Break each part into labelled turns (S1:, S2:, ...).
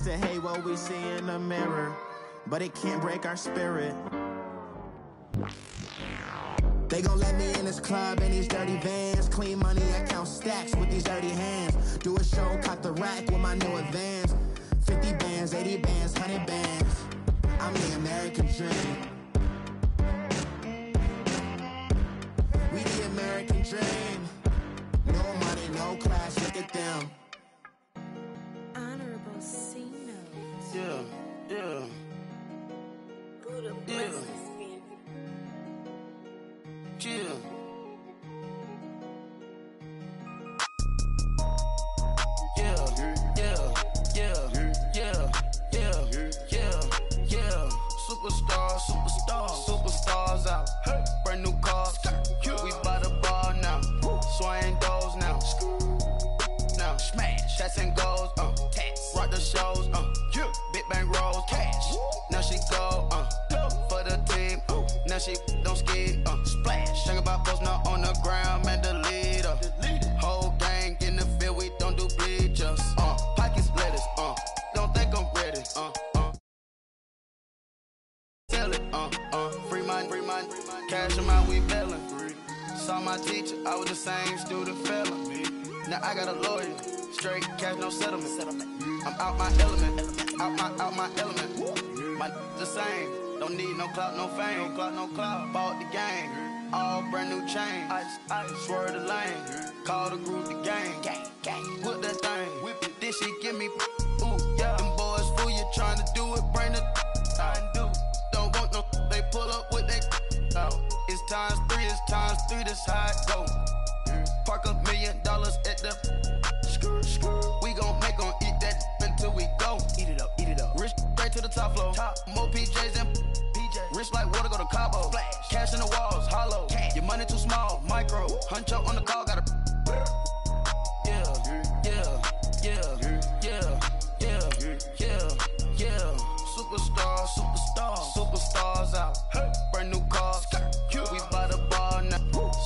S1: to hate what we see in the mirror, but it can't break our spirit. They gon' let me in this club in these dirty vans. Clean money, I count stacks with these dirty hands. Do a show, caught the rack with my new advance. 50 bands, 80 bands, 100 bands. I'm the American dream. We the American dream. No money, no class, look at them.
S2: Honorable C notes.
S1: Yeah.
S2: Buddha bless this family.
S1: Yeah. Superstars out. Brand new cars. We by the bar now. Swaying doors now. Now smash. Cats and goals. Rock the shows. Big bang rolls. Cash. Now she go. For the team. Now she don't ski. Splash. Think about posting up on the ground. Man, the leader. Whole gang in the field. We don't do bleachers. Pockets lettuce. Don't think I'm ready. Tell it. Free mind. Cash amount, we bailin'. Saw my teacher, I was the same student felon. Now I got a lawyer, straight cash, no settlement. I'm out my element, out my element. My the same, don't need no clout, no fame. No clout, bought the game, all brand new chain. I swerve the lane, call the group the gang. Whip that thing, whip it, this shit give me. Ooh, yeah. Them boys fool you trying to do it, bring it. Don't want no, they pull up with they. It's times three, this how it go. Park $1 million at the we gon' make 'em eat that until we go. Eat it up. Rich straight to the top floor. More PJs and PJ. Rich like water, go to Cabo. Flash. Cash in the walls, hollow. Cash. Your money too small, micro. Huncho on the call, gotta. Superstars out. Brand new cars. We by the bar now.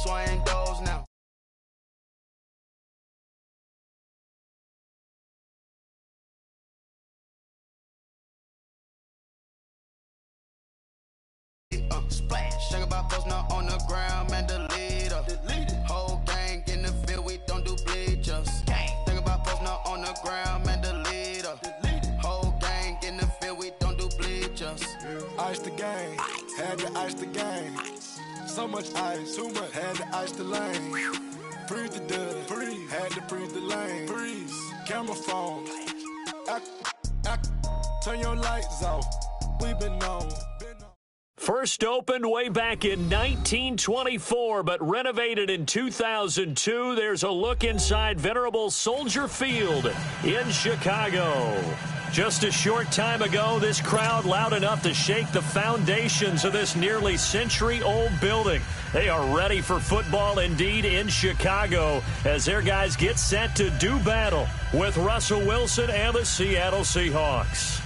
S1: Swaying doors now. Splash. Think about posting up on the ground, man, the leader. Whole gang in the field, we don't do bleachers. Think about posting up on the ground, man, the leader. Whole gang in the field, we don't do bleachers.
S3: Ice the game, had to ice the game. So much ice, too much, had to ice the lane. Freeze the dud, freeze, had to freeze the lane. Freeze, camera phone, turn your lights off, we been on.
S4: First opened way back in 1924, but renovated in 2002. There's a look inside venerable Soldier Field in Chicago. Just a short time ago, this crowd loud enough to shake the foundations of this nearly century-old building. They are ready for football indeed in Chicago as their guys get set to do battle with Russell Wilson and the Seattle Seahawks.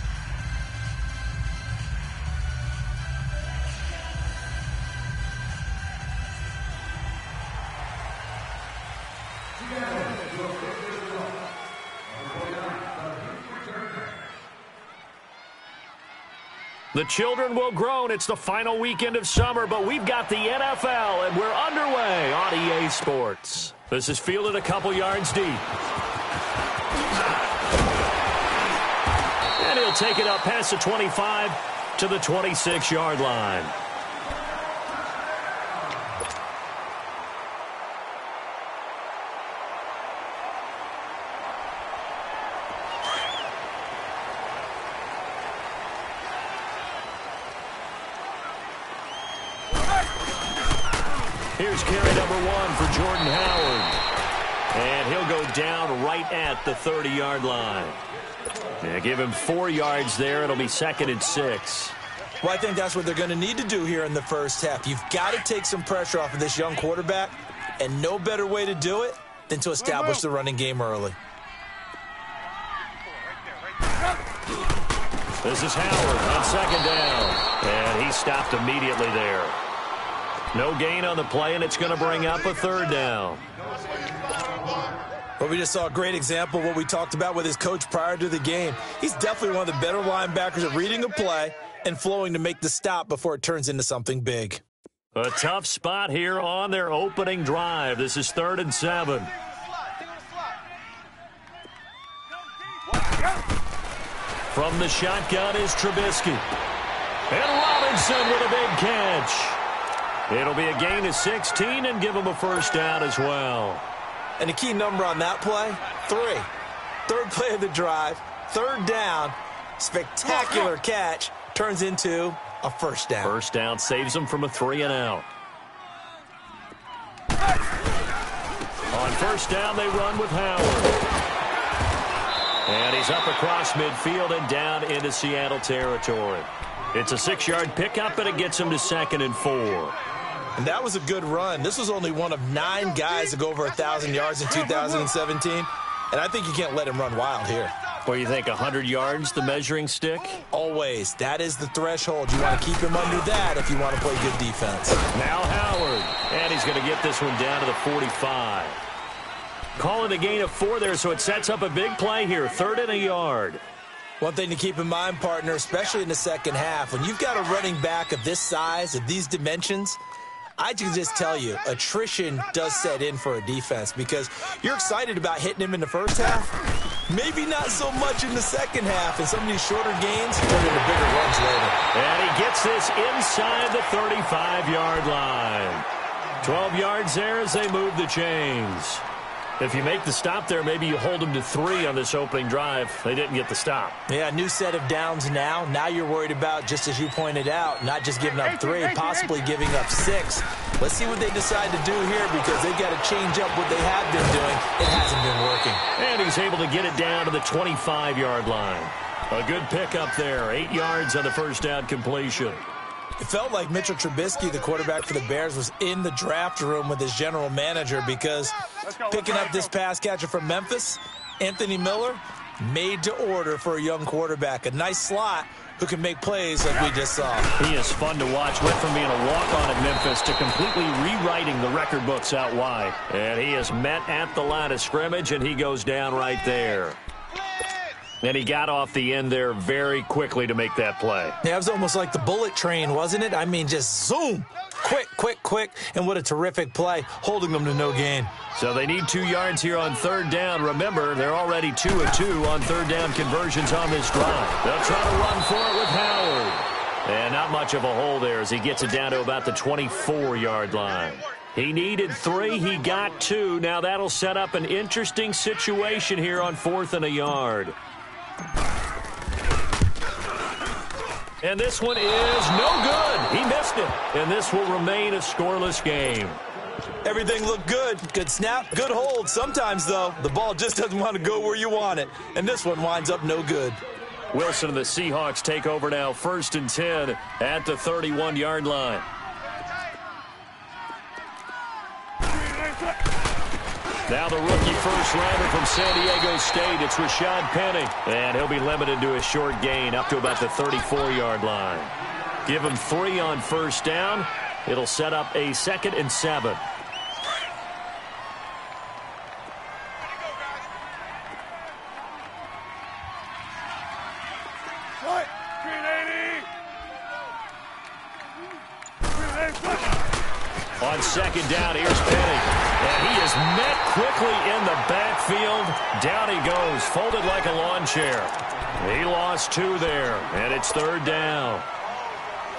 S4: The children will groan. It's the final weekend of summer, but we've got the NFL, and we're underway on EA Sports. This is fielded a couple yards deep. And he'll take it up past the 25 to the 26-yard line. Here's carry number 1 for Jordan Howard. And he'll go down right at the 30-yard line. Yeah, give him 4 yards there. It'll be 2nd and 6.
S5: Well, I think that's what they're going to need to do here in the first half. You've got to take some pressure off of this young quarterback, and no better way to do it than to establish the running game early.
S4: This is Howard on 2nd down. And he stopped immediately there. No gain on the play, and it's going to bring up a 3rd down.
S5: Well, we just saw a great example of what we talked about with his coach prior to the game. He's definitely one of the better linebackers at reading a play and flowing to make the stop before it turns into something big.
S4: A tough spot here on their opening drive. This is 3rd and 7. From the shotgun is Trubisky. And Robinson with a big catch. It'll be a gain of 16 and give him a first down as well.
S5: And the key number on that play, 3. Third play of the drive, 3rd down, spectacular catch, turns into a first down.
S4: First down saves them from a 3-and-out. On first down, they run with Howard. And he's up across midfield and down into Seattle territory. It's a 6-yard pickup, and it gets him to 2nd and 4.
S5: And that was a good run. This was only one of 9 guys to go over 1,000 yards in 2017. And I think you can't let him run wild here.
S4: Well, you think 100 yards, the measuring stick?
S5: Always. That is the threshold. You want to keep him under that if you want to play good defense.
S4: Now Howard. And he's going to get this one down to the 45. Calling a gain of 4 there, so it sets up a big play here. 3rd and a yard.
S5: One thing to keep in mind, partner, especially in the second half, when you've got a running back of this size, of these dimensions, I can just tell you, attrition does set in for a defense because you're excited about hitting him in the first half. Maybe not so much in the second half, and some of these shorter gains turn into bigger runs later.
S4: And he gets this inside the 35-yard line. 12 yards there as they move the chains. If you make the stop there, maybe you hold them to 3 on this opening drive. They didn't get the stop.
S5: Yeah, new set of downs now. Now you're worried about, just as you pointed out, not just giving up 3, possibly giving up 6. Let's see what they decide to do here because they've got to change up what they have been doing. It hasn't been working.
S4: And he's able to get it down to the 25-yard line. A good pickup there. 8 yards on the first down completion.
S5: It felt like Mitchell Trubisky, the quarterback for the Bears, was in the draft room with his general manager because picking up this pass catcher from Memphis, Anthony Miller, made to order for a young quarterback. A nice slot who can make plays like we just saw.
S4: He is fun to watch. Went from being a walk-on at Memphis to completely rewriting the record books out wide. And he is met at the line of scrimmage, and he goes down right there. And he got off the end there very quickly to make that play.
S5: Yeah, it was almost like the bullet train, wasn't it? I mean, just zoom. Quick, quick, quick. And what a terrific play, holding them to no gain.
S4: So they need 2 yards here on 3rd down. Remember, they're already 2 of 2 on 3rd down conversions on this drive. They'll try to run for it with Howard. And not much of a hole there as he gets it down to about the 24-yard line. He needed 3. He got 2. Now that'll set up an interesting situation here on 4th and a yard. And this one is no good. He missed it. And this will remain a scoreless game.
S5: Everything looked good. Good snap, good hold. Sometimes, though, the ball just doesn't want to go where you want it. And this one winds up no good.
S4: Wilson and the Seahawks take over now. 1st and 10 at the 31-yard line. Now the rookie first-rounder from San Diego State, it's Rashad Penny. And he'll be limited to a short gain up to about the 34-yard line. Give him 3 on first down. It'll set up a 2nd and 7. On 2nd down, here's Penny. And he is met quickly in the backfield. Down he goes, folded like a lawn chair. He lost 2 there, and it's 3rd down.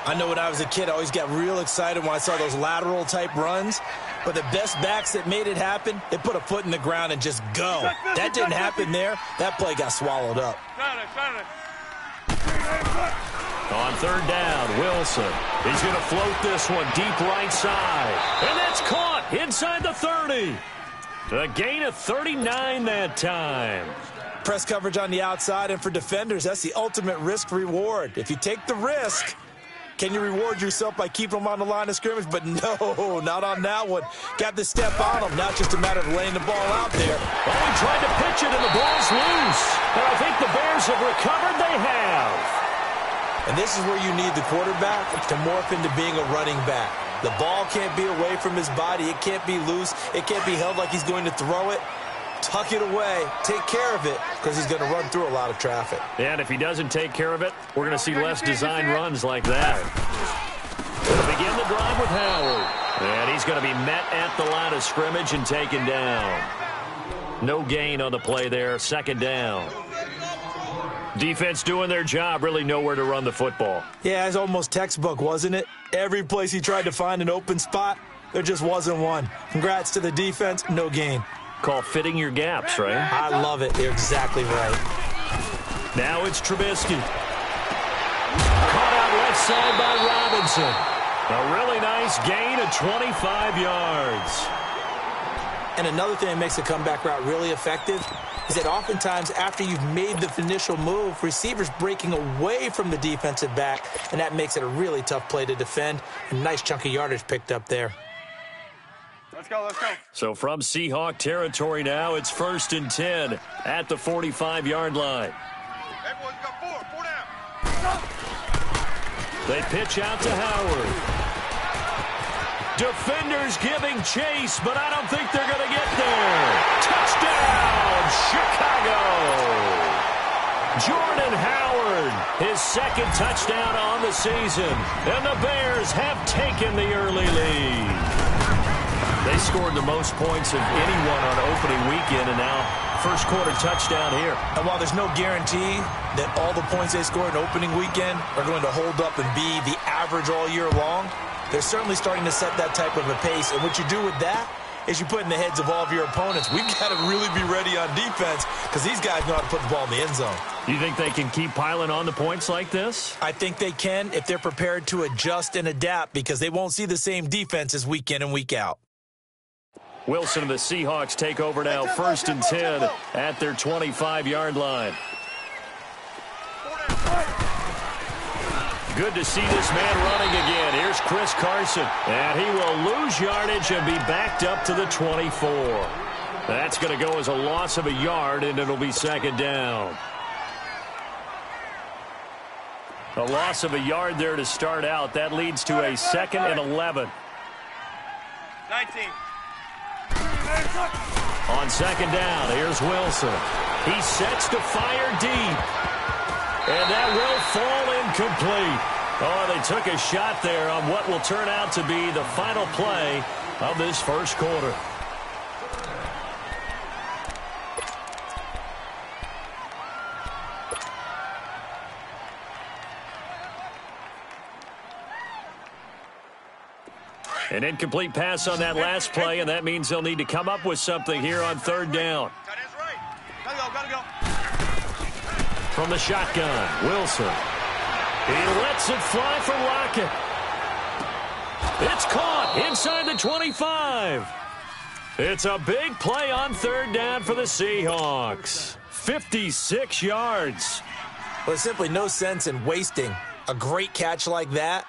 S5: I know when I was a kid, I always got real excited when I saw those lateral-type runs. But the best backs that made it happen, they put a foot in the ground and just go. That didn't happen there. That play got swallowed up.
S4: On 3rd down, Wilson. He's going to float this one deep right side. And that's caught inside the 30. A gain of 39 that time.
S5: Press coverage on the outside, and for defenders, that's the ultimate risk-reward. If you take the risk, can you reward yourself by keeping them on the line of scrimmage? But no, not on that one. Got the step on them. Not just a matter of laying the ball out there.
S4: Oh, he tried to pitch it, and the ball's loose. And I think the Bears have recovered. They have.
S5: And this is where you need the quarterback to morph into being a running back. The ball can't be away from his body. It can't be loose. It can't be held like he's going to throw it. tuck it away, take care of it, because he's going to run through a lot of traffic.
S4: And if he doesn't take care of it, we're going to see less design runs like that. Going to begin the drive with Howard. And he's going to be met at the line of scrimmage and taken down. No gain on the play there, second down. Defense doing their job, really nowhere to run the football.
S5: Yeah, it's almost textbook, wasn't it? Every place he tried to find an open spot, there just wasn't one. Congrats to the defense, no gain.
S4: Call fitting your gaps, right?
S5: I love it. They're exactly right.
S4: Now it's Trubisky. Caught out left side by Robinson. A really nice gain of 25 yards.
S5: And another thing that makes a comeback route really effective is that oftentimes after you've made the initial move, receivers breaking away from the defensive back, and that makes it a really tough play to defend. A nice chunk of yardage picked up there.
S6: Let's go, let's go.
S4: So from Seahawk territory now, it's 1st and 10 at the 45-yard line.
S6: Everyone's got four down.
S4: They pitch out to Howard. Defenders giving chase, but I don't think they're going to get there. Touchdown, Chicago. Jordan Howard, his second touchdown on the season. And the Bears have taken the early lead. They scored the most points of anyone on opening weekend, and now first quarter touchdown here.
S5: And while there's no guarantee that all the points they scored in opening weekend are going to hold up and be the average all year long, they're certainly starting to set that type of a pace. And what you do with that is you put in the heads of all of your opponents, we've got to really be ready on defense because these guys know how to put the ball in the end zone.
S4: You think they can keep piling on the points like this?
S5: I think they can if they're prepared to adjust and adapt because they won't see the same defenses week in and week out.
S4: Wilson and the Seahawks take over now, 1st and 10 at their 25-yard line. Good to see this man running again. Here's Chris Carson, and he will lose yardage and be backed up to the 24. That's going to go as a loss of a yard, and it'll be second down. A loss of a yard there to start out. That leads to a 2nd and 11.
S6: 19.
S4: On second down, here's Wilson. He sets to fire deep. And that will fall incomplete. Oh, they took a shot there on what will turn out to be the final play of this first quarter. An incomplete pass on that last play, and that means they'll need to come up with something here on third down.
S6: Gotta go.
S4: From the shotgun, Wilson. He lets it fly for Lockett. It's caught inside the 25. It's a big play on third down for the Seahawks. 56 yards.
S5: Well, there's simply no sense in wasting a great catch like that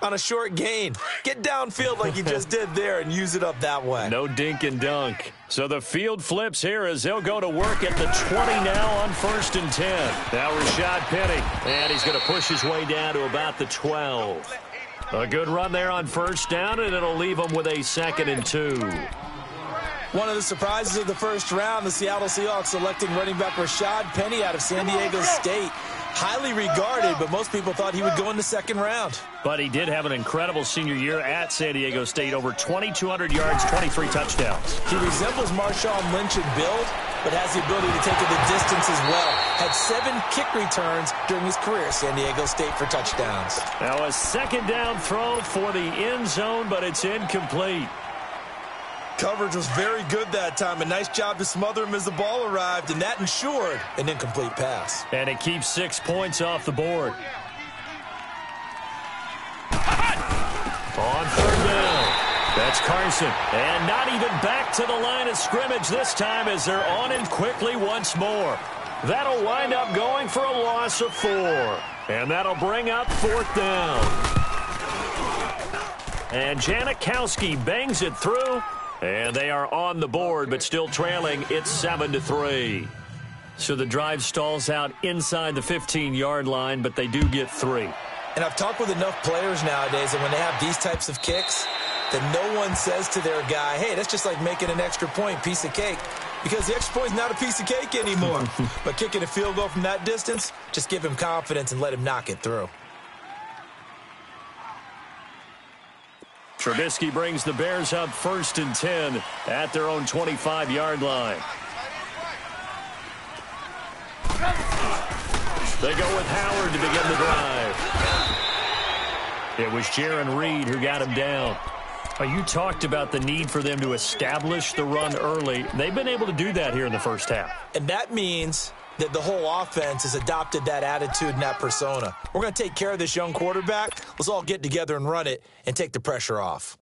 S5: on a short gain. Get downfield like you just did there and use it up that way.
S4: No dink and dunk. So the field flips here as they'll go to work at the 20 now on 1st and 10. Now Rashad Penny, and he's going to push his way down to about the 12. A good run there on first down, and it'll leave them with a 2nd and 2.
S5: One of the surprises of the first round, the Seattle Seahawks selecting running back Rashad Penny out of San Diego State. Highly regarded, but most people thought he would go in the second round.
S4: But he did have an incredible senior year at San Diego State. Over 2,200 yards, 23 touchdowns.
S5: He resembles Marshawn Lynch in build, but has the ability to take it the distance as well. Had 7 kick returns during his career at San Diego State for touchdowns.
S4: Now a second down throw for the end zone, but it's incomplete.
S5: Coverage was very good that time. A nice job to smother him as the ball arrived, and that ensured an incomplete pass.
S4: And it keeps 6 points off the board. On third down, that's Carson. And not even back to the line of scrimmage this time as they're on him quickly once more. That'll wind up going for a loss of 4. And that'll bring up 4th down. And Janikowski bangs it through. And they are on the board, but still trailing. It's 7-3. So the drive stalls out inside the 15-yard line, but they do get 3.
S5: And I've talked with enough players nowadays that when they have these types of kicks, that no one says to their guy, hey, that's just like making an extra point, piece of cake. because the extra point is not a piece of cake anymore. But kicking a field goal from that distance, just give him confidence and let him knock it through.
S4: Trubisky brings the Bears up 1st and 10 at their own 25-yard line. They go with Howard to begin the drive. It was Jaron Reed who got him down. You talked about the need for them to establish the run early. They've been able to do that here in the first half.
S5: And that means that the whole offense has adopted that attitude and that persona. We're going to take care of this young quarterback. Let's all get together and run it and take the pressure off.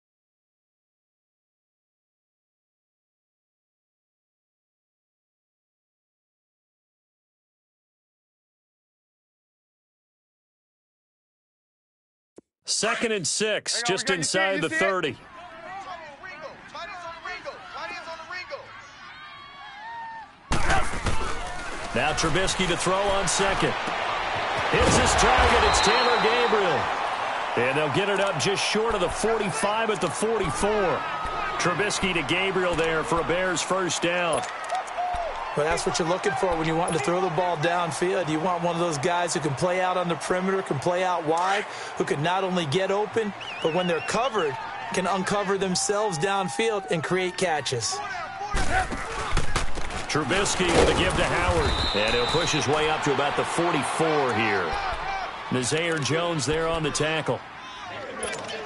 S4: Second and 6, just inside the 30. Now Trubisky to throw on second. Here's his target. It's Taylor Gabriel. And they'll get it up just short of the 45 at the 44. Trubisky to Gabriel there for a Bears first down.
S5: Well, that's what you're looking for when you want to throw the ball downfield. You want one of those guys who can play out on the perimeter, can play out wide, who can not only get open, but when they're covered, can uncover themselves downfield and create catches.
S4: Trubisky with a give to Howard. And he'll push his way up to about the 44 here. Nazir Jones there on the tackle.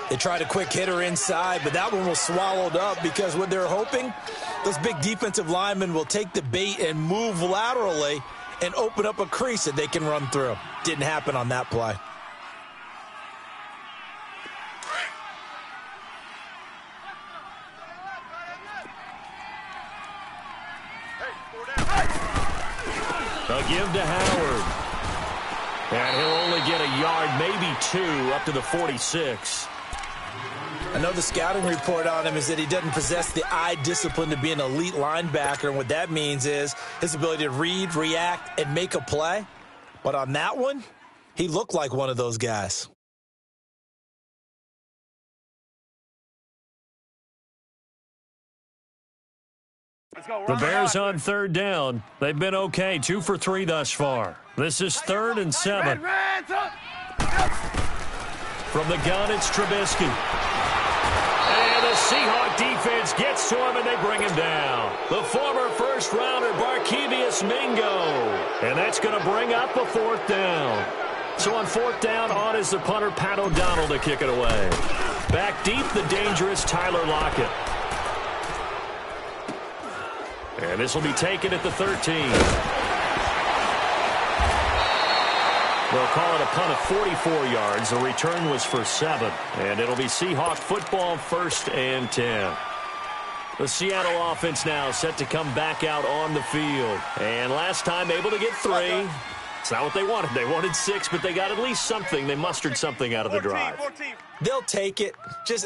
S5: They tried a quick hitter inside, but that one was swallowed up because what they're hoping, those big defensive linemen will take the bait and move laterally and open up a crease that they can run through. Didn't happen on that play.
S4: A give to Howard. And he'll only get a yard, maybe 2, up to the 46.
S5: I know the scouting report on him is that he doesn't possess the eye discipline to be an elite linebacker. And what that means is his ability to read, react, and make a play. But on that one, he looked like one of those guys.
S4: The Bears on third down. They've been okay, 2 for 3 thus far. This is 3rd and 7. From the gun, it's Trubisky. And the Seahawk defense gets to him, and they bring him down. The former first-rounder, Barkevious Mingo. And that's going to bring up a 4th down. So on 4th down, on is the punter, Pat O'Donnell, to kick it away. Back deep, the dangerous Tyler Lockett. And this will be taken at the 13. They'll call it a punt of 44 yards. The return was for 7. And it'll be Seahawk football, 1st and 10. The Seattle offense now set to come back out on the field. And last time able to get 3. It's not what they wanted. They wanted 6, but they got at least something. They mustered something out of the drive.
S6: 14.
S5: They'll take it.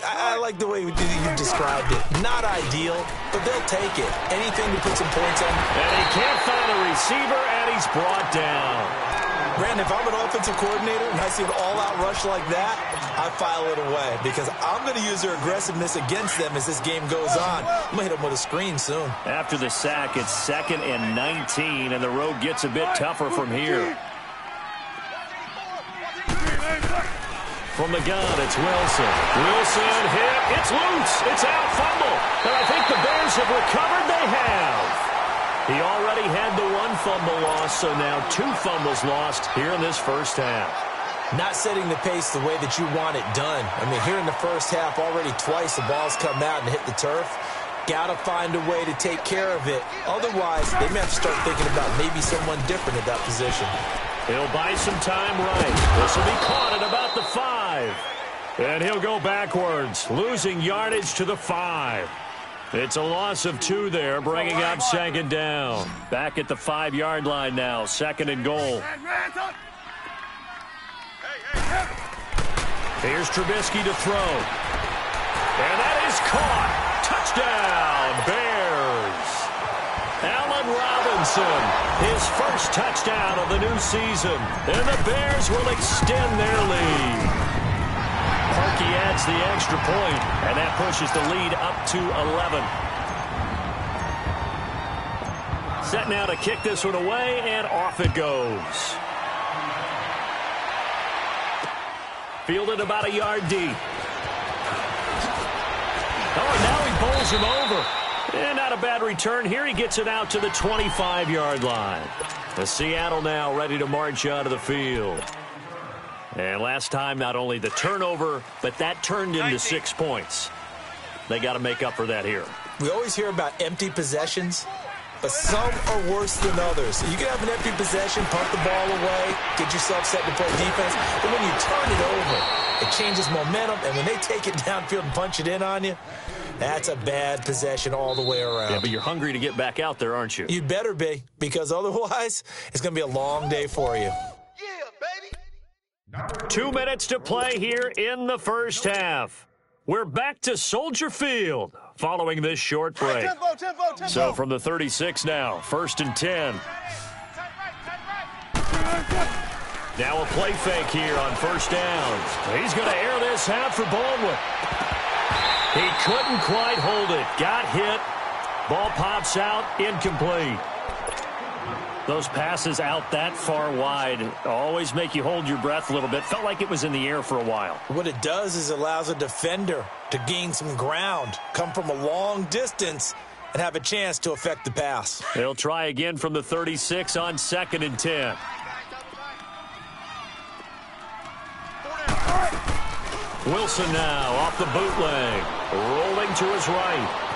S5: I like the way you described it. Not ideal, but they'll take it. Anything to put some points on.
S4: And he can't find a receiver, and he's brought down.
S5: Brandon, if I'm an offensive coordinator and I see an all-out rush like that, I file it away because I'm going to use their aggressiveness against them as this game goes on. I'm going to hit them with a screen soon.
S4: After the sack, it's 2nd and 19, and the road gets a bit tougher from here. From the gun, it's Wilson. Wilson hit. It's loose. It's out. Fumble. And I think the Bears have recovered. They have. He already had the 1 fumble loss, so now 2 fumbles lost here in this first half.
S5: Not setting the pace the way that you want it done. I mean, here in the first half, already twice the ball's come out and hit the turf. Got to find a way to take care of it. Otherwise, they may have to start thinking about maybe someone different at that position.
S4: He'll buy some time right. This will be caught at about the 5. And he'll go backwards, losing yardage to the 5. It's a loss of 2 there, bringing up 2nd down. Back at the 5-yard line now, 2nd and goal. Here's Trubisky to throw. And that is caught. Touchdown, Bears. Allen Robinson, his first touchdown of the new season. And the Bears will extend their lead. Parkey adds the extra point, and that pushes the lead up to 11. Set now to kick this one away, and off it goes. Fielded about a yard deep. Oh, and now he bowls him over. And not a bad return here. He gets it out to the 25-yard line. The Seattle now ready to march onto the field. And last time, not only the turnover, but that turned into 6 points. They got to make up for that here.
S5: We always hear about empty possessions, but some are worse than others. You can have an empty possession, pump the ball away, get yourself set to play defense, but when you turn it over, it changes momentum, and when they take it downfield and punch it in on you, that's a bad possession all the way around.
S4: Yeah, but you're hungry to get back out there, aren't you?
S5: You'd better be, because otherwise, it's going to be a long day for you.
S4: 2 minutes to play here in the first half. We're back to Soldier Field following this short break.
S6: Tempo.
S4: So from the 36 now, 1st and 10. Now a play fake here on 1st down. He's going to air this out for Baldwin. He couldn't quite hold it. Got hit. Ball pops out. Incomplete. Those passes out that far wide always make you hold your breath a little bit. Felt like it was in the air for a while.
S5: What it does is allows a defender to gain some ground, come from a long distance, and have a chance to affect the pass.
S4: They'll try again from the 36 on 2nd and 10. Wilson now off the bootleg, rolling to his right.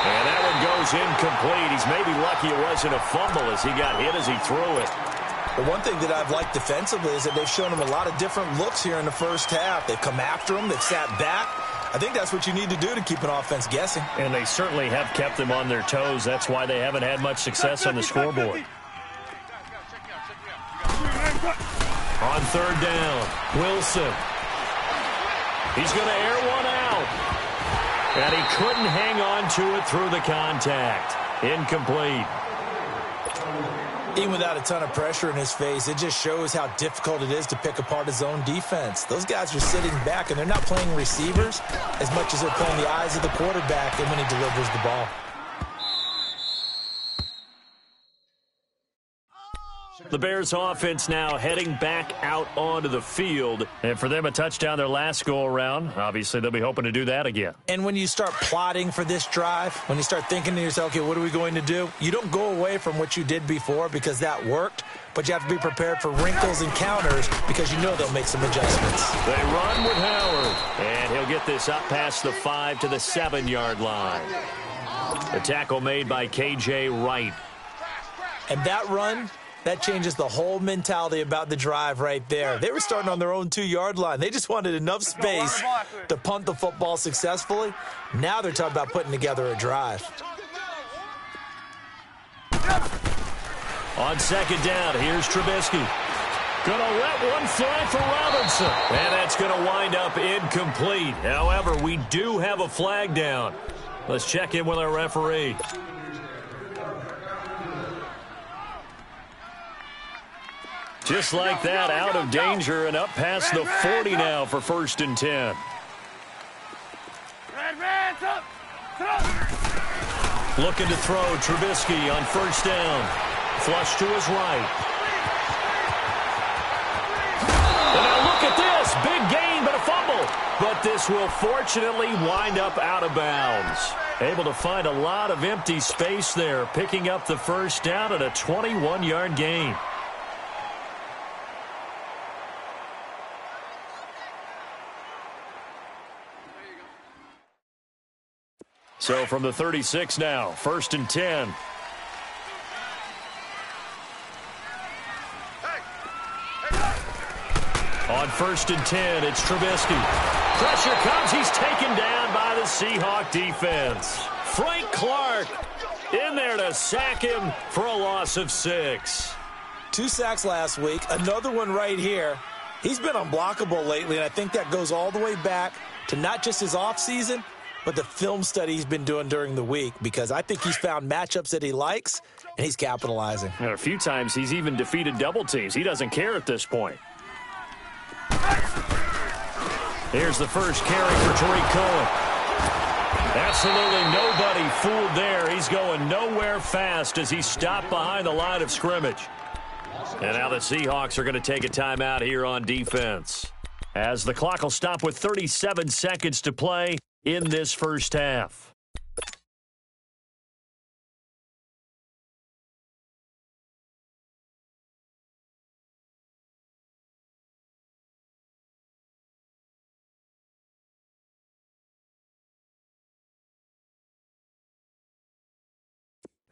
S4: And that one goes incomplete. He's maybe lucky it wasn't a fumble as he got hit as he threw it.
S5: The one thing that I've liked defensively is that they've shown him a lot of different looks here in the first half. They've come after him. They've sat back. I think that's what you need to do to keep an offense guessing.
S4: And they certainly have kept them on their toes. That's why they haven't had much success on the scoreboard. On 3rd down, Wilson. He's going to air one out. And he couldn't hang on to it through the contact. Incomplete.
S5: Even without a ton of pressure in his face, it just shows how difficult it is to pick apart his own defense. Those guys are sitting back, and they're not playing receivers as much as they're playing the eyes of the quarterback and when he delivers the ball.
S4: The Bears offense now heading back out onto the field. And for them, a touchdown their last go-around. Obviously, they'll be hoping to do that again.
S5: And when you start plotting for this drive, when you start thinking to yourself, okay, what are we going to do? You don't go away from what you did before because that worked, but you have to be prepared for wrinkles and counters because you know they'll make some adjustments.
S4: They run with Howard, and he'll get this up past the 5 to the 7-yard line. The tackle made by K.J. Wright.
S5: And that run, that changes the whole mentality about the drive right there. They were starting on their own 2-yard line. They just wanted enough space to punt the football successfully. Now they're talking about putting together a drive.
S4: On 2nd down, here's Trubisky. Gonna let one fly for Robinson. And that's gonna wind up incomplete. However, we do have a flag down. Let's check in with our referee. Just like that, out of danger and up past the 40 now for 1st and 10. Looking to throw Trubisky on 1st down. Flush to his right. And now look at this. Big gain, but a fumble. But this will fortunately wind up out of bounds. Able to find a lot of empty space there, picking up the 1st down at a 21-yard gain. So from the 36 now, 1st and 10. On 1st and 10, it's Trubisky. Pressure comes. He's taken down by the Seahawk defense. Frank Clark in there to sack him for a loss of 6.
S5: 2 sacks last week, another one right here. He's been unblockable lately, and I think that goes all the way back to not just his offseason, but the film study he's been doing during the week, because I think he's found matchups that he likes, and he's capitalizing.
S4: And a few times he's even defeated double teams. He doesn't care at this point. Here's the first carry for Tariq Cohen. Absolutely nobody fooled there. He's going nowhere fast as he stopped behind the line of scrimmage. And now the Seahawks are going to take a timeout here on defense, as the clock will stop with 37 seconds to play in this first half.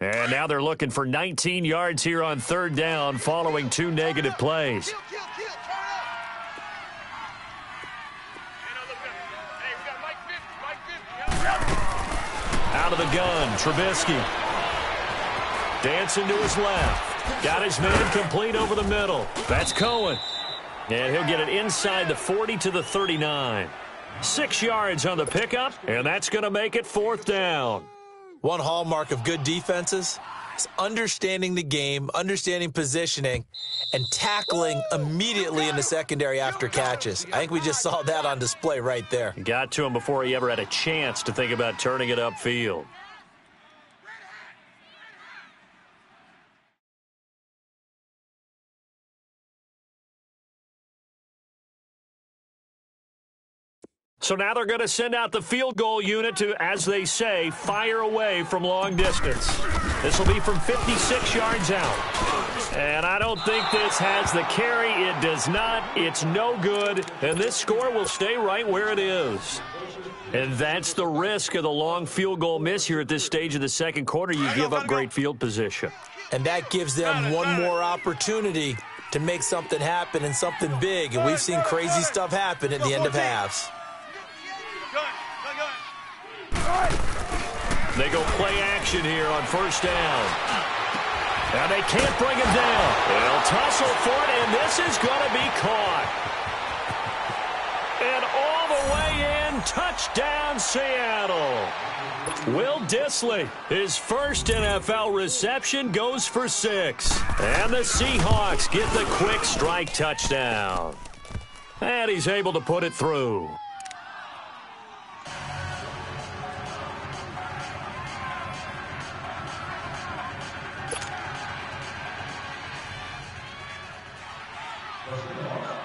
S4: And now they're looking for 19 yards here on third down following 2 negative plays. Out of the gun, Trubisky. Dancing to his left. Got his man complete over the middle. That's Cohen. And he'll get it inside the 40 to the 39. 6 yards on the pickup, and that's going to make it fourth down.
S5: One hallmark of good defenses is understanding the game, understanding positioning, and tackling immediately in the secondary after catches. I think we just saw that on display right there.
S4: Got to him before he ever had a chance to think about turning it upfield. So now they're going to send out the field goal unit to, as they say, fire away from long distance. This will be from 56 yards out. And I don't think this has the carry. It does not. It's no good. And this score will stay right where it is. And that's the risk of the long field goal miss here at this stage of the second quarter. You give up great field position.
S5: And that gives them one more opportunity to make something happen and something big. And we've seen crazy stuff happen at the end of halves.
S4: They go play action here on first down. And they can't bring him down. They'll tussle for it, and this is going to be caught. And all the way in, touchdown Seattle. Will Dissly, his first NFL reception, goes for 6. And the Seahawks get the quick strike touchdown. And he's able to put it through.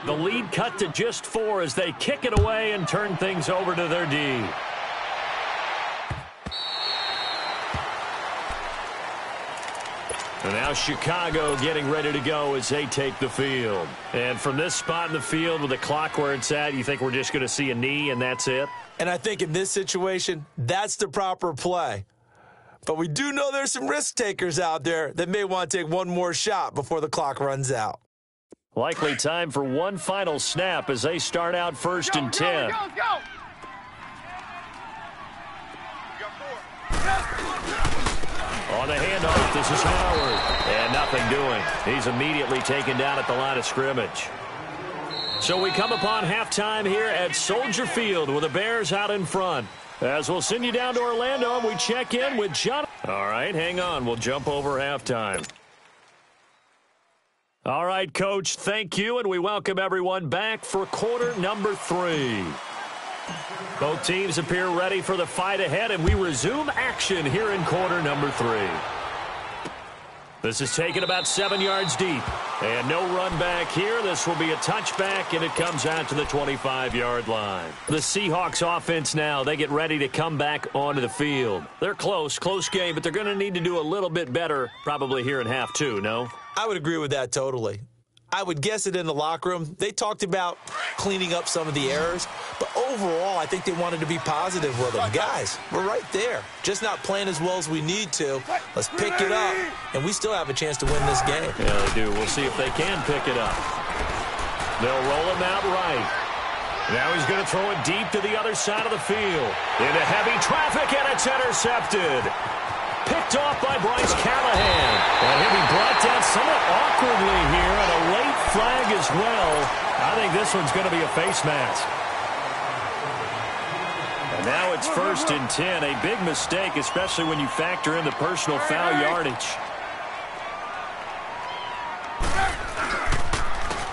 S4: The lead cut to just 4 as they kick it away and turn things over to their D. And now Chicago getting ready to go as they take the field. And from this spot in the field with the clock where it's at, you think we're just going to see a knee and that's it?
S5: And I think in this situation, that's the proper play. But we do know there's some risk takers out there that may want to take one more shot before the clock runs out.
S4: Likely time for one final snap as they start out first and 10.
S6: Go.
S4: On the handoff, this is Howard. And nothing doing. He's immediately taken down at the line of scrimmage. So we come upon halftime here at Soldier Field with the Bears out in front. As we'll send you down to Orlando, and we check in with John. All right, hang on. We'll jump over halftime. All right, Coach, thank you, and we welcome everyone back for quarter number 3. Both teams appear ready for the fight ahead, and we resume action here in quarter number 3. This is taken about 7 yards deep, and no run back here. This will be a touchback, and it comes out to the 25-yard line. The Seahawks offense now, they get ready to come back onto the field. They're close game, but they're going to need to do a little bit better probably here in half 2, no?
S5: I would agree with that totally. I would guess it in the locker room. They talked about cleaning up some of the errors, but overall, I think they wanted to be positive with them. Guys, we're right there. Just not playing as well as we need to. Let's pick it up, and we still have a chance to win this game.
S4: Yeah, they do. We'll see if they can pick it up. They'll roll him out right. Now he's going to throw it deep to the other side of the field. Into heavy traffic, and it's intercepted. Picked off by Bryce Callahan. And he'll be brought down somewhat awkwardly here, and a late flag as well. I think this one's going to be a face mask. And now it's first and 10. A big mistake, especially when you factor in the personal foul yardage.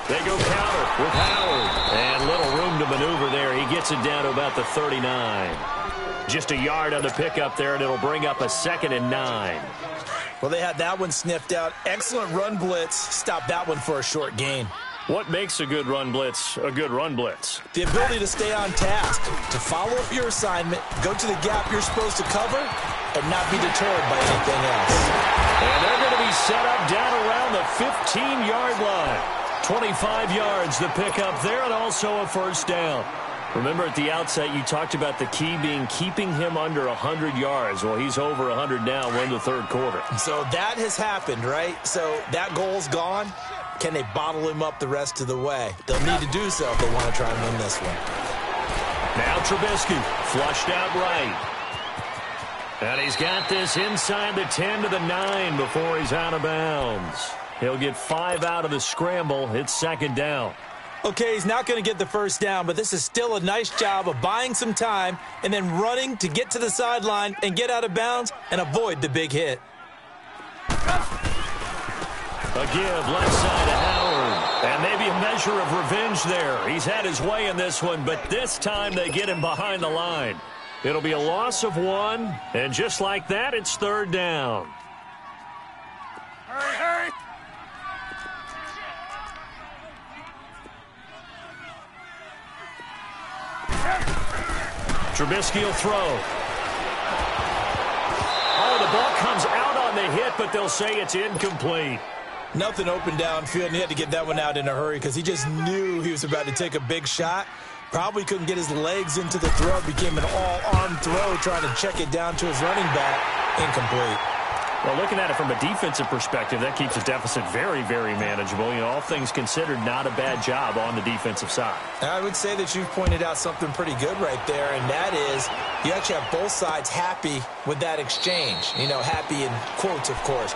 S4: They go counter with Howard. And little room to maneuver there. He gets it down to about the 39. Just a yard on the pickup there, and it'll bring up a 2nd and 9.
S5: Well, they had that one sniffed out. Excellent run blitz. Stop that one for a short gain.
S4: What makes a good run blitz a good run blitz?
S5: The ability to stay on task, to follow up your assignment, go to the gap you're supposed to cover, and not be deterred by anything else.
S4: And they're going to be set up down around the 15-yard line. 25 yards the pickup there, and also a first down. Remember at the outset, you talked about the key being keeping him under 100 yards. Well, he's over 100 now. We're in the third quarter.
S5: So that has happened, right? So that goal's gone. Can they bottle him up the rest of the way? They'll need to do so if they want to try and win this one.
S4: Now Trubisky, flushed out right. And he's got this inside the 10 to the 9 before he's out of bounds. He'll get 5 out of the scramble. It's 2nd down.
S5: Okay, he's not going to get the first down, but this is still a nice job of buying some time and then running to get to the sideline and get out of bounds and avoid the big hit.
S4: A give left side to Howard. And maybe a measure of revenge there. He's had his way in this one, but this time they get him behind the line. It'll be a loss of 1, and just like that, it's 3rd down.
S6: Hurry, hurry.
S4: Trubisky will throw. Oh, the ball comes out on the hit, but they'll say it's incomplete.
S5: Nothing open downfield, and he had to get that one out in a hurry because he just knew he was about to take a big shot. Probably couldn't get his legs into the throw. Became an all-arm throw trying to check it down to his running back. Incomplete.
S4: Well, looking at it from a defensive perspective, that keeps his deficit very, very manageable. You know, all things considered, not a bad job on the defensive side.
S5: I would say that you've pointed out something pretty good right there, and that is you actually have both sides happy with that exchange. You know, happy in quotes, of course.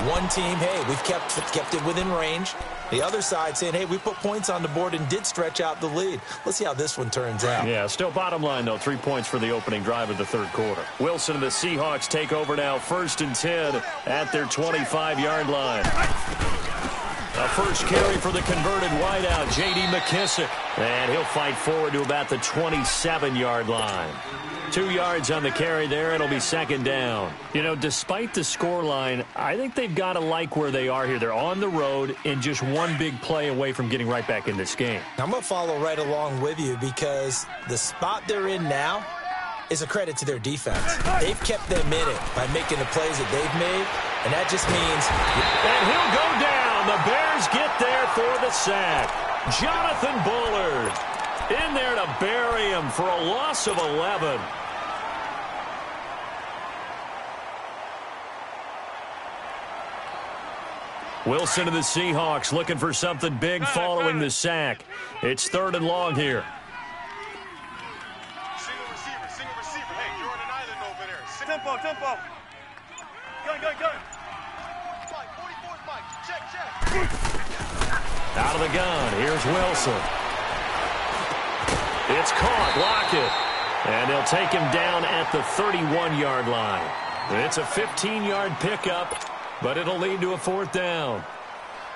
S5: One team, hey, we've kept it within range. The other side saying, hey, we put points on the board and did stretch out the lead. Let's see how this one turns out.
S4: Yeah, still bottom line, though, 3 points for the opening drive of the third quarter. Wilson and the Seahawks take over now, 1st and 10 at their 25-yard line. A first carry for the converted wideout, J.D. McKissick. And he'll fight forward to about the 27-yard line. 2 yards on the carry there. It'll be 2nd down. You know, despite the scoreline, I think they've got to like where they are here. They're on the road and just one big play away from getting right back in this game.
S5: I'm going to follow right along with you because the spot they're in now is a credit to their defense. They've kept them in it by making the plays that they've made, and that just means...
S4: And he'll go down. The Bears get there for the sack. Jonathan Bullard in there to bury him for a loss of 11. Wilson and the Seahawks looking for something big following the sack. It's 3rd and long here.
S6: Single receiver. Hey, you're on an island over there. Tempo. Gun. Mike, 44's Mike. Check.
S4: Out of the gun, here's Wilson. It's caught, Lockett. And they'll take him down at the 31-yard line. It's a 15-yard pickup, but it'll lead to a 4th down.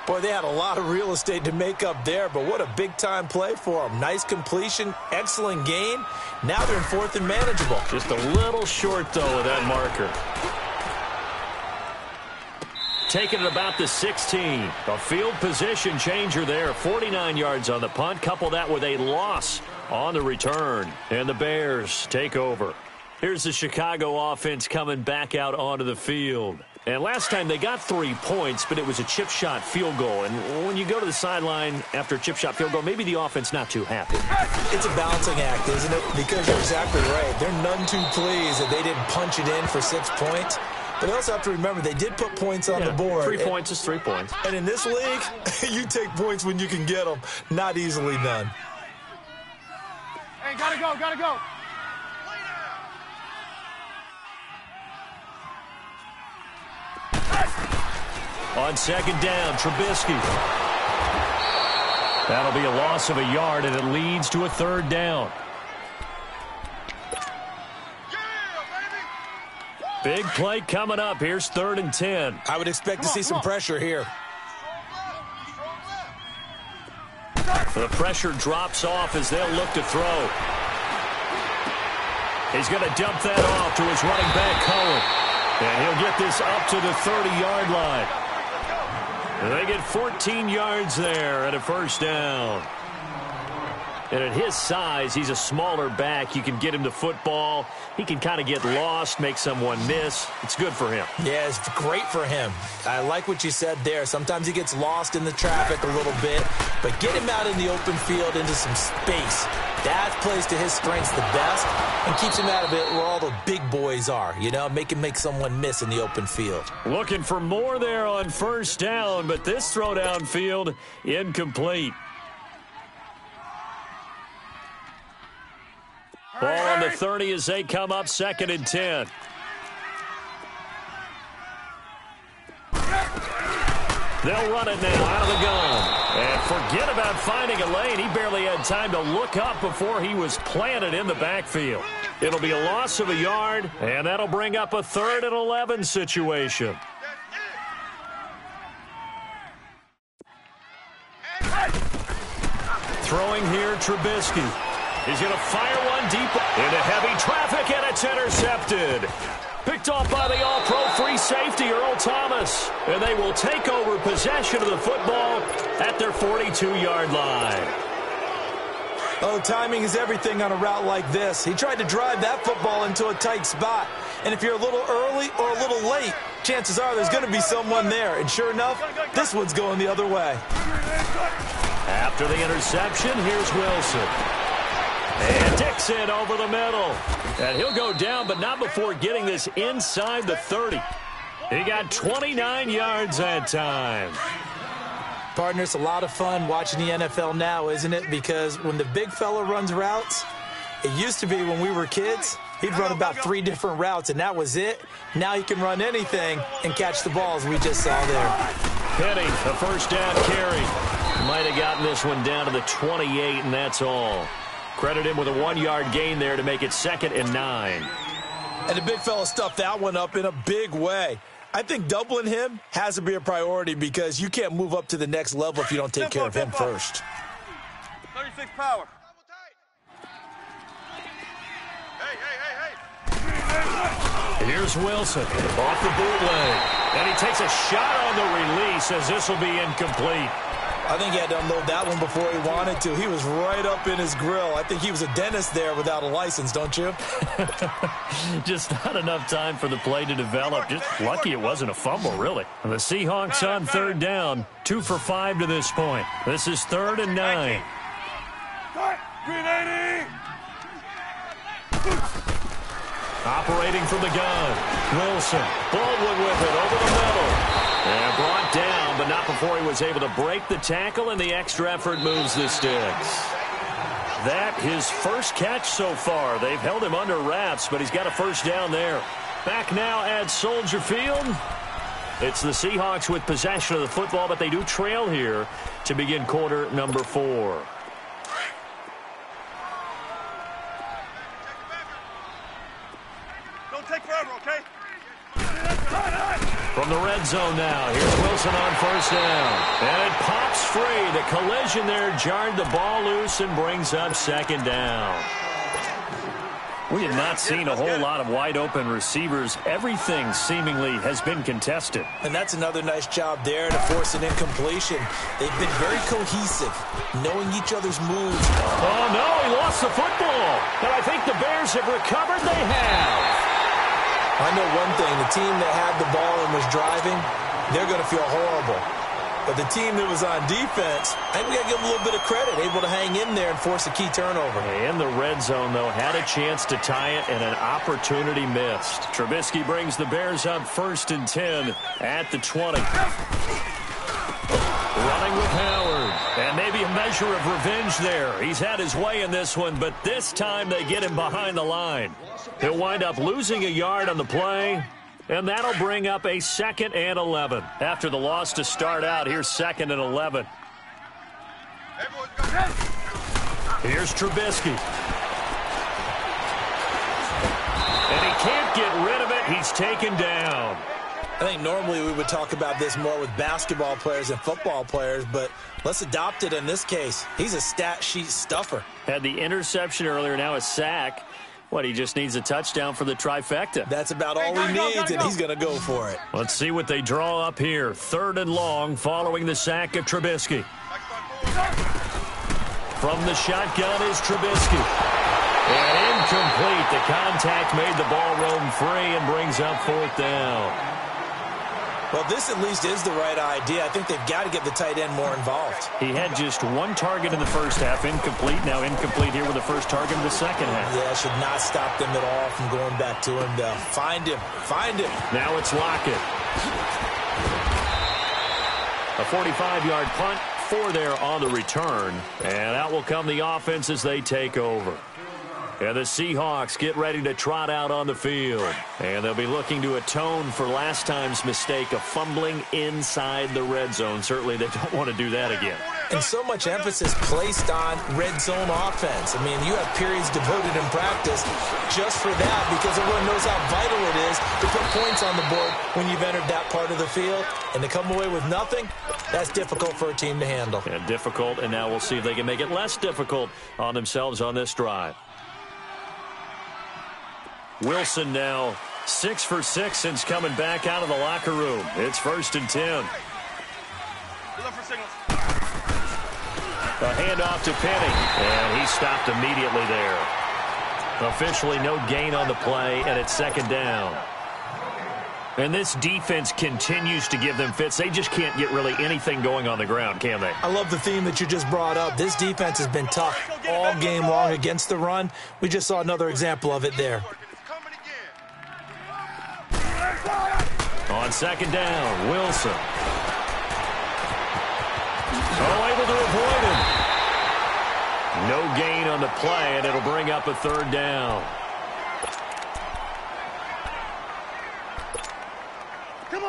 S5: Boy, they had a lot of real estate to make up there, but what a big-time play for them. Nice completion, excellent gain. Now they're in 4th and manageable.
S4: Just a little short, though, of that marker. Taking it about the 16. A field position changer there. 49 yards on the punt. Couple that with a loss on the return. And the Bears take over. Here's the Chicago offense coming back out onto the field. And last time they got 3 points, but it was a chip shot field goal. And when you go to the sideline after a chip shot field goal, maybe the offense not too happy.
S5: It's a balancing act, isn't it? Because you're exactly right. They're none too pleased that they didn't punch it in for 6 points. But they also have to remember they did put points on the board.
S4: 3 points is 3 points.
S5: And in this league, you take points when you can get them. Not easily done.
S6: Hey, gotta go.
S4: On 2nd down, Trubisky. That'll be a loss of a yard, and it leads to a 3rd down. Big play coming up. Here's 3rd and 10.
S5: I would expect to see some pressure here.
S4: The pressure drops off as they'll look to throw. He's going to dump that off to his running back, Cohen. And he'll get this up to the 30-yard line. And they get 14 yards there and a first down. And at his size, he's a smaller back. You can get him the football. He can kind of get lost, make someone miss. It's good for him.
S5: Yeah, it's great for him. I like what you said there. Sometimes he gets lost in the traffic a little bit, but get him out in the open field into some space. That plays to his strengths the best and keeps him out of it where all the big boys are, you know, make someone miss in the open field.
S4: Looking for more there on first down, but this throw downfield incomplete. Ball on the 30 as they come up 2nd and 10. They'll run it now out of the gun. And forget about finding a lane. He barely had time to look up before he was planted in the backfield. It'll be a loss of a yard, and that'll bring up a 3rd and 11 situation. Throwing here, Trubisky. He's going to fire one deep into heavy traffic, and it's intercepted. Picked off by the all-pro free safety, Earl Thomas. And they will take over possession of the football at their 42-yard line.
S5: Oh, timing is everything on a route like this. He tried to drive that football into a tight spot. And if you're a little early or a little late, chances are there's going to be someone there. And sure enough, this one's going the other way.
S4: After the interception, here's Wilson. And Dixon over the middle. And he'll go down, but not before getting this inside the 30. He got 29 yards that time.
S5: Partner, it's a lot of fun watching the NFL now, isn't it? Because when the big fella runs routes, it used to be when we were kids, he'd run about 3 different routes, and that was it. Now he can run anything and catch the balls we just saw there.
S4: Penny, a first down carry. Might have gotten this one down to the 28, and that's all. Credit him with a 1-yard gain there to make it 2nd and 9.
S5: And the big fella stuffed that one up in a big way. I think doubling him has to be a priority because you can't move up to the next level if you don't take care of him first.
S6: 36 power. Hey.
S4: Here's Wilson off the bootleg. And he takes a shot on the release as this will be incomplete.
S5: I think he had to unload that one before he wanted to. He was right up in his grill. I think he was a dentist there without a license, don't you?
S4: Just not enough time for the play to develop. Just lucky it wasn't a fumble, really. And the Seahawks on 3rd down, 2 for 5 to this point. This is 3rd and 9. Operating from the gun. Wilson. Baldwin with it over the middle. And brought down, but not before he was able to break the tackle, and the extra effort moves the sticks. That his first catch so far. They've held him under wraps, but he's got a first down there. Back now at Soldier Field. It's the Seahawks with possession of the football, but they do trail here to begin quarter number 4.
S6: Don't take forever, okay?
S4: From the red zone now, here's Wilson on first down. And it pops free. The collision there jarred the ball loose and brings up 2nd down. We have not seen a whole lot of wide-open receivers. Everything seemingly has been contested.
S5: And that's another nice job there to force an incompletion. They've been very cohesive, knowing each other's moves.
S4: Oh, no, he lost the football. And I think the Bears have recovered. They have.
S5: I know one thing, the team that had the ball and was driving, they're going to feel horrible. But the team that was on defense, I think we got to give them a little bit of credit, able to hang in there and force a key turnover.
S4: In the red zone, though, had a chance to tie it and an opportunity missed. Trubisky brings the Bears up 1st and 10 at the 20. Running with Howard. And maybe a measure of revenge there. He's had his way in this one, but this time they get him behind the line. He'll wind up losing a yard on the play, and that'll bring up a 2nd and 11. After the loss to start out, here's 2nd and 11. Here's Trubisky. And he can't get rid of it. He's taken down.
S5: I think normally we would talk about this more with basketball players and football players, but let's adopt it in this case. He's a stat sheet stuffer.
S4: Had the interception earlier, now a sack. What, he just needs a touchdown for the trifecta.
S5: That's about all he needs, and he's going to go for it.
S4: Let's see what they draw up here. 3rd and long following the sack of Trubisky. From the shotgun is Trubisky. And incomplete. The contact made the ball roam free and brings up 4th down.
S5: Well, this at least is the right idea. I think they've got to get the tight end more involved.
S4: He had just 1 target in the first half, incomplete. Now incomplete here with the first target in the second half.
S5: Yeah, should not stop them at all from going back to him. Find him.
S4: Now it's Lockett. A 45-yard punt, 4 there on the return. And out will come the offense as they take over. And the Seahawks get ready to trot out on the field. And they'll be looking to atone for last time's mistake of fumbling inside the red zone. Certainly they don't want to do that again.
S5: And so much emphasis placed on red zone offense. I mean, you have periods devoted in practice just for that because everyone knows how vital it is to put points on the board when you've entered that part of the field. And to come away with nothing, that's difficult for a team to handle.
S4: Yeah, difficult, and now we'll see if they can make it less difficult on themselves on this drive. Wilson now 6 for 6 since coming back out of the locker room. It's 1st and 10. A handoff to Penny, and he stopped immediately there. Officially no gain on the play, and it's 2nd down. And this defense continues to give them fits. They just can't get really anything going on the ground, can they?
S5: I love the theme that you just brought up. This defense has been tough all game long against the run. We just saw another example of it there.
S4: On 2nd down, Wilson. Able to avoid him. No gain on the play, and it'll bring up a 3rd down.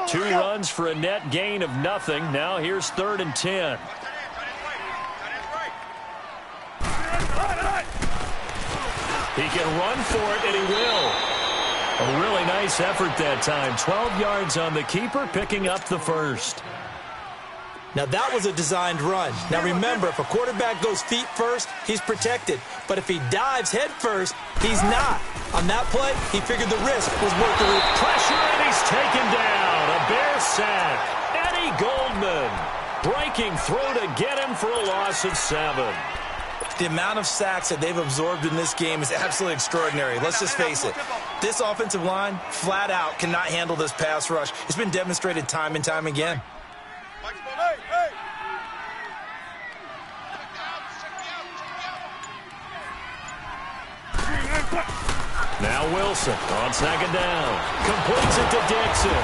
S4: Two runs for a net gain of nothing. Now here's 3rd and 10. He can run for it, and he will. A really nice effort that time. 12 yards on the keeper, picking up the 1st.
S5: Now, that was a designed run. Now, remember, if a quarterback goes feet first, he's protected. But if he dives head first, he's not. On that play, he figured the risk was worth the risk.
S4: Pressure, and he's taken down. A Bear sack. Eddie Goldman breaking through to get him for a loss of 7.
S5: The amount of sacks that they've absorbed in this game is absolutely extraordinary. Let's just face it. This offensive line, flat out, cannot handle this pass rush. It's been demonstrated time and time again.
S4: Now Wilson on 2nd down. Completes it to Dixon.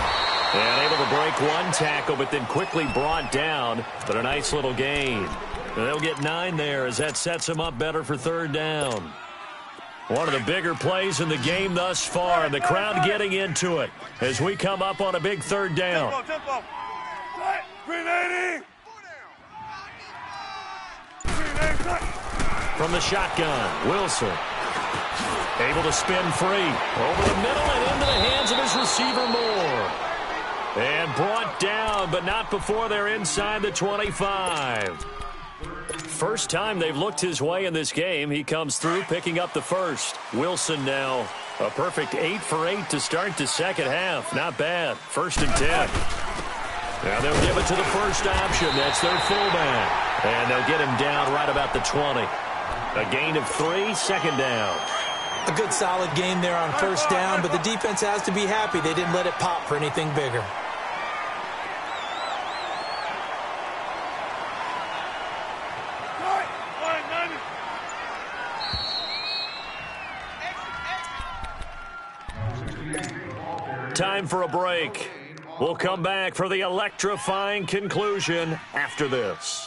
S4: And able to break 1 tackle, but then quickly brought down. But a nice little gain. And they'll get 9 there as that sets them up better for 3rd down. One of the bigger plays in the game thus far, and the crowd getting into it as we come up on a big 3rd down.
S6: Tempo. 380.
S4: From the shotgun, Wilson able to spin free over the middle and into the hands of his receiver Moore. And brought down, but not before they're inside the 25. First time they've looked his way in this game. He comes through, picking up the 1st. Wilson now a perfect 8 for 8 to start the 2nd half. Not bad. 1st and 10. Now they'll give it to the first option. That's their fullback. And they'll get him down right about the 20. A gain of 3, 2nd down.
S5: A good solid game there on 1st down, but the defense has to be happy they didn't let it pop for anything bigger.
S4: Time for a break. We'll come back for the electrifying conclusion after this.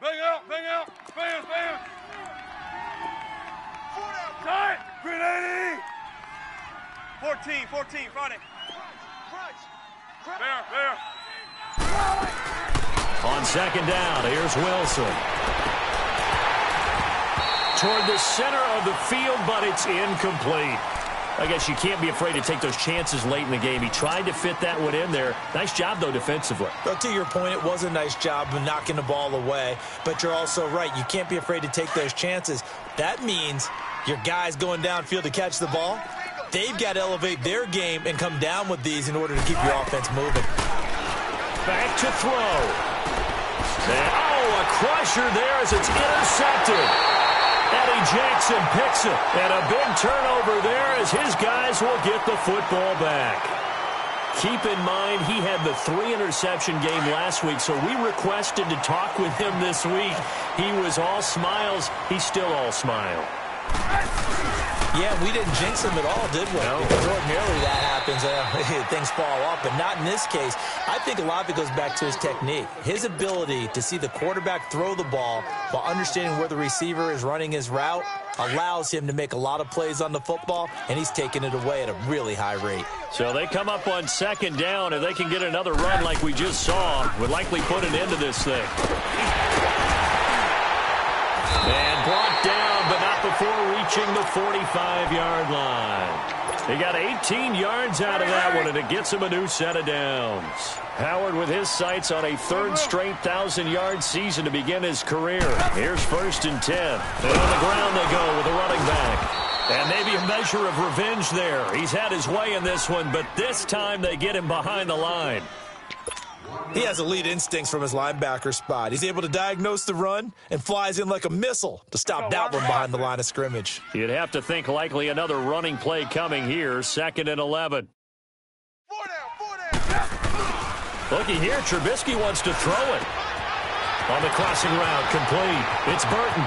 S6: Bang out. Bam. Tight. 380. 14, Friday. Bear.
S4: On 2nd down, here's Wilson. Toward the center of the field, but it's incomplete. I guess you can't be afraid to take those chances late in the game. He tried to fit that one in there. Nice job, though, defensively.
S5: But to your point, it was a nice job of knocking the ball away. But you're also right. You can't be afraid to take those chances. That means your guys going downfield to catch the ball, they've got to elevate their game and come down with these in order to keep your offense moving.
S4: Back to throw. And, a crusher there as it's intercepted. Eddie Jackson picks it. And a big turnover there as his guys will get the football back. Keep in mind, he had the 3-interception game last week, so we requested to talk with him this week. He was all smiles. He's still all smile.
S5: Yeah, we didn't jinx him at all, did we?
S4: No.
S5: Because ordinarily that happens. Things fall off, but not in this case. I think a lot of it goes back to his technique. His ability to see the quarterback throw the ball while understanding where the receiver is running his route allows him to make a lot of plays on the football, and he's taking it away at a really high rate.
S4: So they come up on second down, and they can get another run like we just saw. Would likely put an end to this thing. And brought down, but not before reaching the 45-yard line. He got 18 yards out of that one, and it gets him a new set of downs. Howard with his sights on a third straight 1,000-yard season to begin his career. Here's 1st and 10. And on the ground they go with a running back. And maybe a measure of revenge there. He's had his way in this one, but this time they get him behind the line.
S5: He has elite instincts from his linebacker spot. He's able to diagnose the run and flies in like a missile to stop that one behind the line of scrimmage.
S4: You'd have to think likely another running play coming here, 2nd and 11.
S6: 4 down.
S4: Looking here, Trubisky wants to throw it. On the crossing route, complete. It's Burton.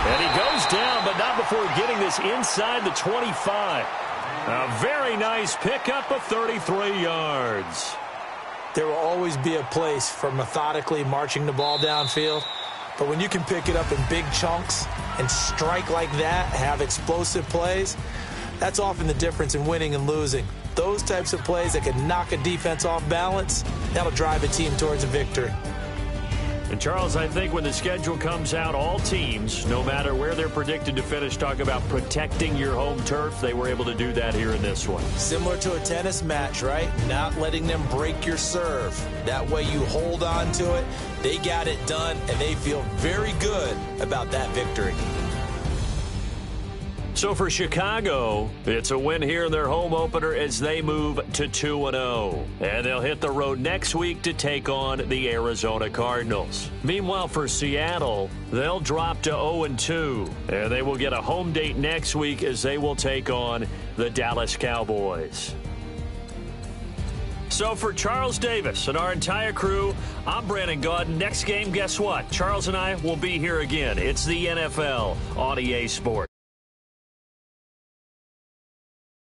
S4: And he goes down, but not before getting this inside the 25. A very nice pickup of 33 yards.
S5: There will always be a place for methodically marching the ball downfield. But when you can pick it up in big chunks and strike like that, have explosive plays, that's often the difference in winning and losing. Those types of plays that can knock a defense off balance, that'll drive a team towards a victory.
S4: And, Charles, I think when the schedule comes out, all teams, no matter where they're predicted to finish, talk about protecting your home turf. They were able to do that here in this one.
S5: Similar to a tennis match, right? Not letting them break your serve. That way you hold on to it. They got it done, and they feel very good about that victory.
S4: So for Chicago, it's a win here in their home opener as they move to 2-0. And they'll hit the road next week to take on the Arizona Cardinals. Meanwhile, for Seattle, they'll drop to 0-2. And they will get a home date next week as they will take on the Dallas Cowboys. So for Charles Davis and our entire crew, I'm Brandon Gaudin. Next game, guess what? Charles and I will be here again. It's the NFL on EA Sports.